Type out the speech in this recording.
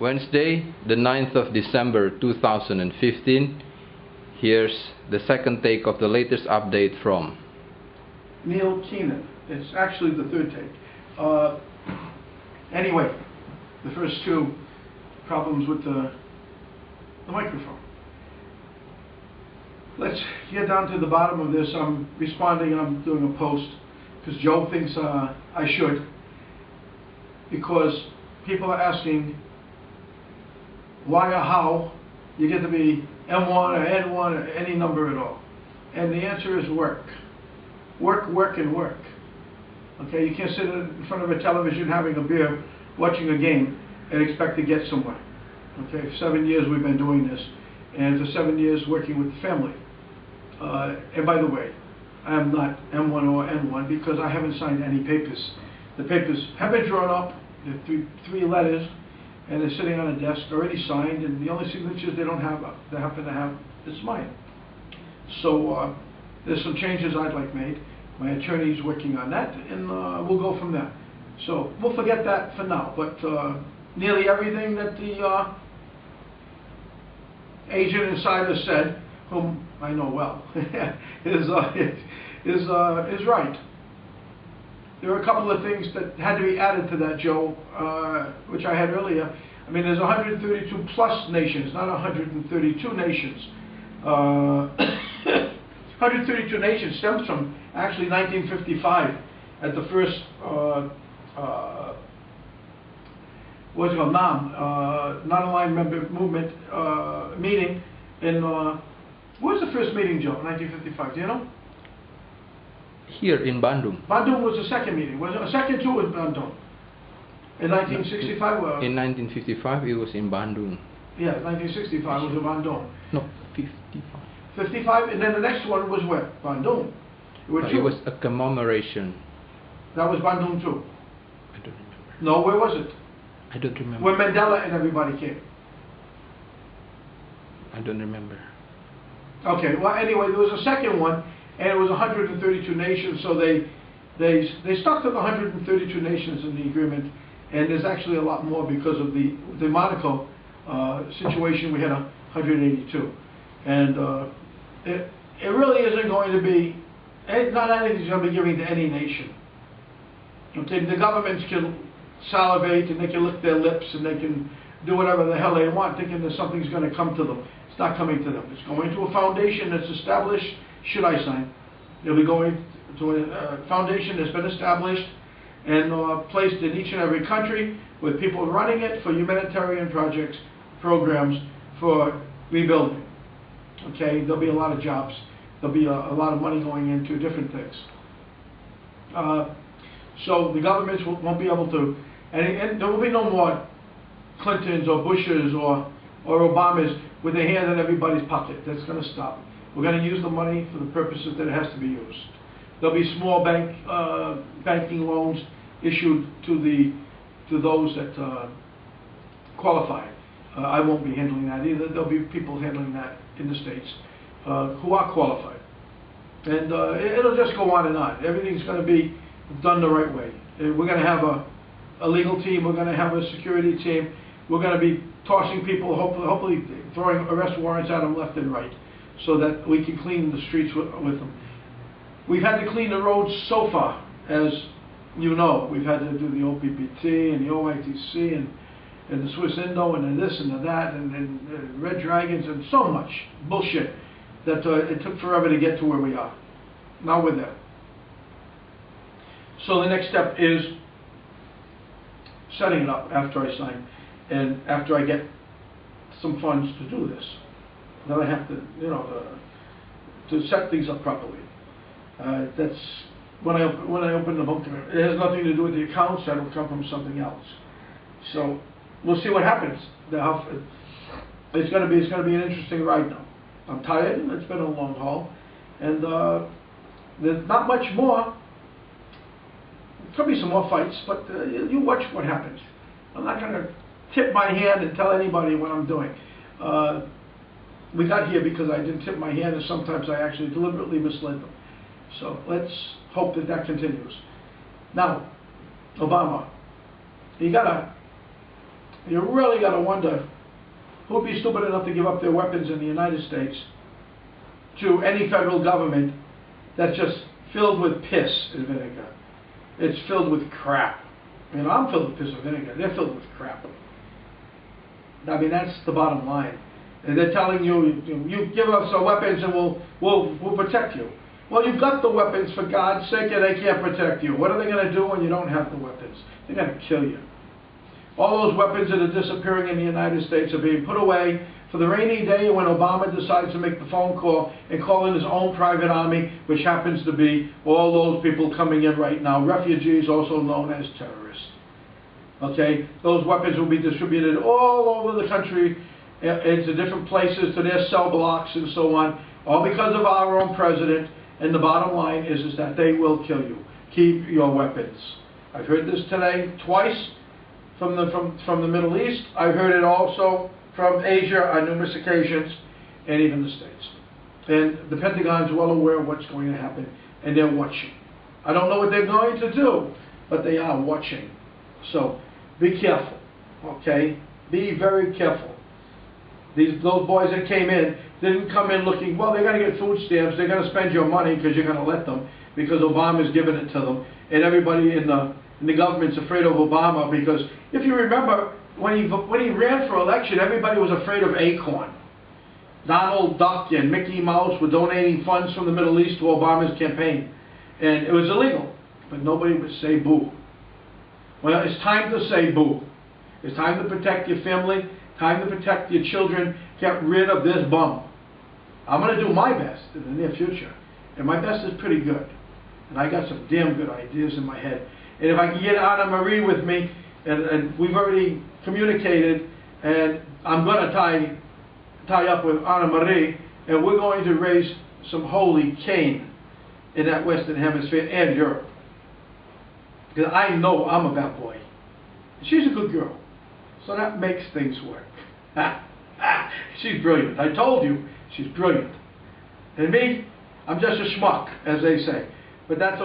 Wednesday, the 9th of December 2015. Here's the second take of the latest update from Neil Keenan. It's actually the third take. Anyway, the first two problems with the microphone. Let's get down to the bottom of this. I'm responding, I'm doing a post because Joe thinks I should, because people are asking why or how you get to be M1 or N1 or any number at all. And the answer is work. Work, work, and work. Okay, you can't sit in front of a television having a beer, watching a game, and expect to get somewhere. Okay, for 7 years we've been doing this, and for 7 years working with the family. And by the way, I am not M1 or N1 because I haven't signed any papers. The papers have been drawn up, the three letters, and they're sitting on a desk already signed, and the only signatures they happen to have is mine. So there's some changes I'd like made. My attorney's working on that, and we'll go from there. So we'll forget that for now, but nearly everything that the agent insider said, whom I know well, is right. There are a couple of things that had to be added to that, Joe, which I had earlier. I mean, there's 132 plus nations, not 132 nations. 132 nations stems from actually 1955 at the first what's it called, non-aligned member movement meeting in what was the first meeting, Joe, in 1955? Do you know? here in Bandung. Bandung was the second meeting. Was it a second too? Was Bandung in 1965? In 1955, it was in Bandung. Yeah, 1965 was in Bandung. No, 55. 55, and then the next one was where? Bandung. It was a commemoration. That was Bandung too. I don't remember. No, where was it? I don't remember. When Mandela and everybody came. I don't remember. Okay, well anyway, there was a second one, and it was 132 nations, so they stuck to the 132 nations in the agreement, and there's actually a lot more because of the Monaco situation. We had 182, and it really isn't going to be, not anything's going to be given to any nation. Okay, the governments can salivate and they can lick their lips and they can do whatever the hell they want, thinking that something's going to come to them. It's not coming to them. It's going to a foundation that's established. Should I sign? It'll be going to a foundation that's been established and placed in each and every country with people running it for humanitarian projects, programs for rebuilding. Okay, there'll be a lot of jobs. There'll be a lot of money going into different things. So the governments won't be able to, and there will be no more Clintons or Bushes or Obamas with their hand in everybody's pocket. That's going to stop. We're going to use the money for the purposes that it has to be used. There'll be small banking loans issued to those that qualify. I won't be handling that either. There'll be people handling that in the States who are qualified. And it'll just go on and on. Everything's going to be done the right way. We're going to have a legal team. We're going to have a security team. We're going to be tossing people, hopefully throwing arrest warrants at them left and right, so that we can clean the streets with them. We've had to clean the roads so far, as you know. We've had to do the OPPT and the OITC and the Swiss Indo and the this and the that and Red Dragons and so much bullshit that it took forever to get to where we are. Now we're there. So the next step is setting it up after I sign and after I get some funds to do this. Then I have to, to set things up properly. That's when I open the book. It has nothing to do with the accounts. That'll come from something else. So we'll see what happens. It's going to be an interesting ride now. I'm tired. It's been a long haul, and there's not much more. There could be some more fights, but you watch what happens. I'm not going to tip my hand and tell anybody what I'm doing. We got here because I didn't tip my hand, and sometimes I actually deliberately misled them. So let's hope that that continues. Now, Obama, he got You really got to wonder who would be stupid enough to give up their weapons in the United States to any federal government that's just filled with piss and vinegar. It's filled with crap. You know, I'm filled with piss and vinegar. They're filled with crap. I mean, that's the bottom line. And they're telling you, you give us our weapons and we'll protect you. Well, you've got the weapons, for God's sake, and they can't protect you. What are they going to do when you don't have the weapons? They're going to kill you. All those weapons that are disappearing in the United States are being put away for the rainy day when Obama decides to make the phone call and call in his own private army, which happens to be all those people coming in right now, refugees, also known as terrorists. Okay? Those weapons will be distributed all over the country into different places, to their cell blocks and so on, all because of our own president. And the bottom line is that they will kill you. Keep your weapons. I've heard this today twice from the Middle East. I've heard it also from Asia on numerous occasions, and even the States. And the Pentagon's well aware of what's going to happen, and they're watching. I don't know what they're going to do, but they are watching. So be careful, okay? Be very careful. Those boys that came in didn't come in looking, well, they're going to get food stamps, they're going to spend your money because you're going to let them, because Obama's giving it to them, and everybody in the government's afraid of Obama, because if you remember, when he ran for election, everybody was afraid of Acorn. Donald Duck and Mickey Mouse were donating funds from the Middle East to Obama's campaign, and it was illegal, but nobody would say boo. Well, it's time to say boo. It's time to protect your family, time to protect your children, get rid of this bum. I'm going to do my best in the near future, and my best is pretty good. And I got some damn good ideas in my head. And if I can get Anna Marie with me, and we've already communicated, and I'm going to tie up with Anna Marie, and we're going to raise some holy cane in that Western Hemisphere and Europe. Because I know I'm a bad boy. She's a good girl. So that makes things work. She's brilliant. I told you, she's brilliant. And me, I'm just a schmuck, as they say. But that's